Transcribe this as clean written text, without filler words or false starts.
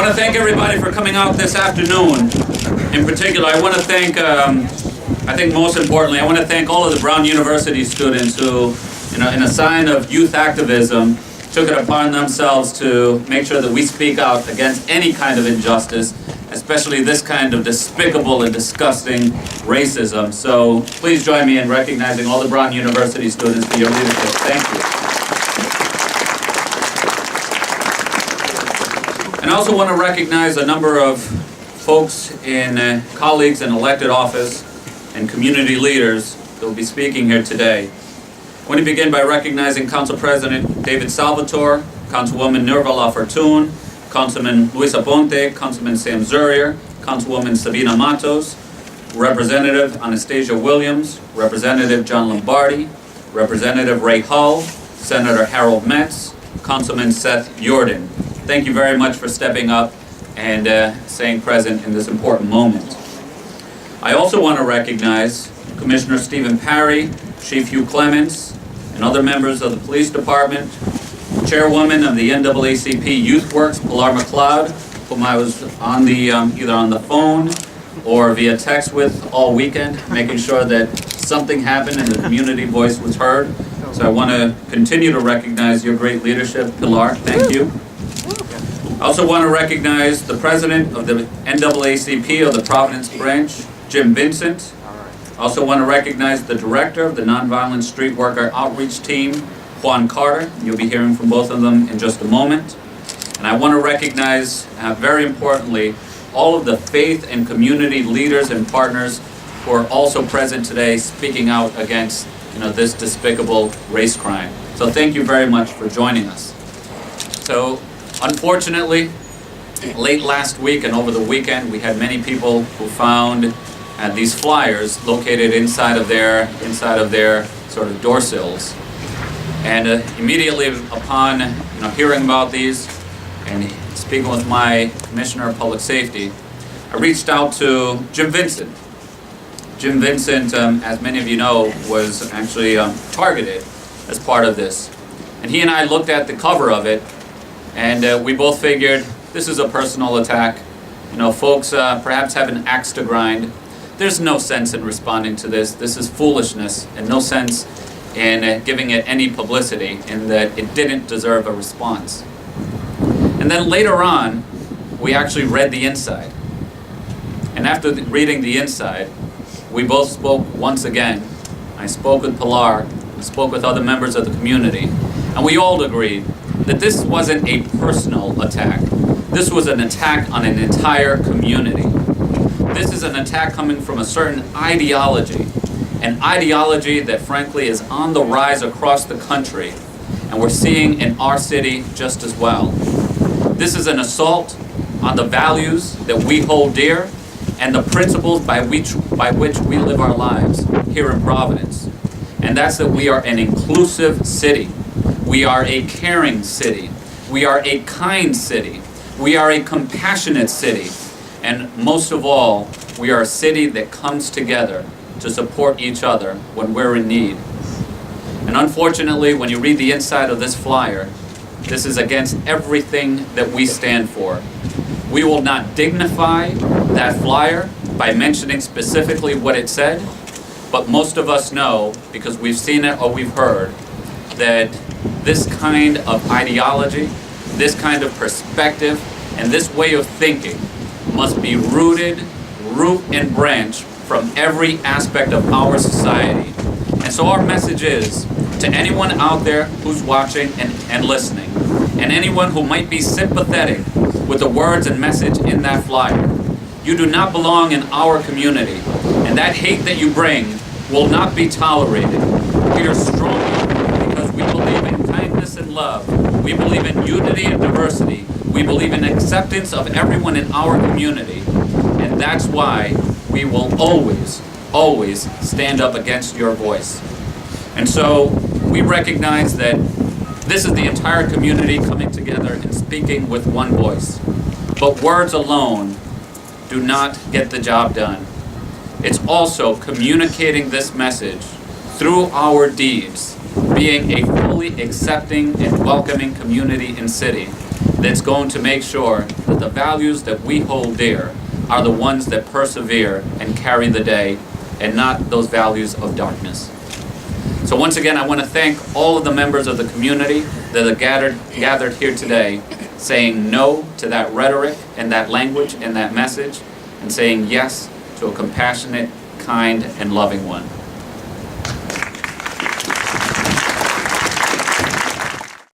want to thank everybody for coming out this afternoon. In particular, I want to thank, I think most importantly, I want to thank all of the Brown University students who, in a sign of youth activism, took it upon themselves to make sure that we speak out against any kind of injustice, especially this kind of despicable and disgusting racism. So please join me in recognizing all the Brown University students for your leadership. Thank you. And I also want to recognize a number of folks in colleagues in elected office and community leaders that will be speaking here today. I want to begin by recognizing Council President David Salvatore, Councilwoman Nerva Fortune, Councilman Luis Aponte, Councilman Sam Zurier, Councilwoman Sabina Matos, Representative Anastasia Williams, Representative John Lombardi, Representative Ray Hull, Senator Harold Metz, Councilman Seth Jordan. Thank you very much for stepping up and staying present in this important moment. I also want to recognize Commissioner Steven Pare, Chief Hugh Clements, and other members of the Police Department, Chairwoman of the NAACP Youth Works, Pilar McLeod, whom I was on the either on the phone or via text with all weekend, making sure that something happened and the community voice was heard. So I want to continue to recognize your great leadership, Pilar. Thank you. I also want to recognize the President of the NAACP of the Providence branch, Jim Vincent. I also want to recognize the Director of the Nonviolent Street Worker Outreach Team, Juan Carter. You'll be hearing from both of them in just a moment. And I want to recognize, very importantly, all of the faith and community leaders and partners who are also present today speaking out against this despicable race crime. So thank you very much for joining us. So unfortunately, late last week and over the weekend, we had many people who found these flyers located inside of their sort of door sills. And immediately upon hearing about these and speaking with my Commissioner of Public Safety, I reached out to Jim Vincent. Jim Vincent, as many of you know, was actually targeted as part of this. And he and I looked at the cover of it, and we both figured this is a personal attack. Folks perhaps have an axe to grind. There's no sense in responding to this. This is foolishness, and no sense in giving it any publicity, in that it didn't deserve a response. And then later on, we actually read the inside. And after reading the inside, we both spoke once again. I spoke with Pilar, I spoke with other members of the community, and we all agreed that this wasn't a personal attack. This was an attack on an entire community. This is an attack coming from a certain ideology, an ideology that frankly is on the rise across the country, and we're seeing in our city just as well. This is an assault on the values that we hold dear and the principles by which we live our lives here in Providence. And that's that we are an inclusive city. We are a caring city. We are a kind city. We are a compassionate city. And most of all, we are a city that comes together to support each other when we're in need. And unfortunately, when you read the inside of this flyer, this is against everything that we stand for. We will not dignify that flyer by mentioning specifically what it said, but most of us know, because we've seen it or we've heard, that this kind of ideology, this kind of perspective, and this way of thinking must be rooted, root and branch from every aspect of our society. And so our message is to anyone out there who's watching and listening, and anyone who might be sympathetic with the words and message in that flyer, you do not belong in our community, and that hate that you bring will not be tolerated. We are strong because we believe in kindness and love. We believe in unity and diversity. We believe in acceptance of everyone in our community. And that's why we will always, always stand up against your voice. And so we recognize that this is the entire community coming together and speaking with one voice. But words alone do not get the job done. It's also communicating this message through our deeds, being a fully accepting and welcoming community and city. that's going to make sure that the values that we hold dear are the ones that persevere and carry the day, and not those values of darkness. So once again, I want to thank all of the members of the community that are gathered here today, saying no to that rhetoric and that language and that message, and saying yes to a compassionate, kind, and loving one.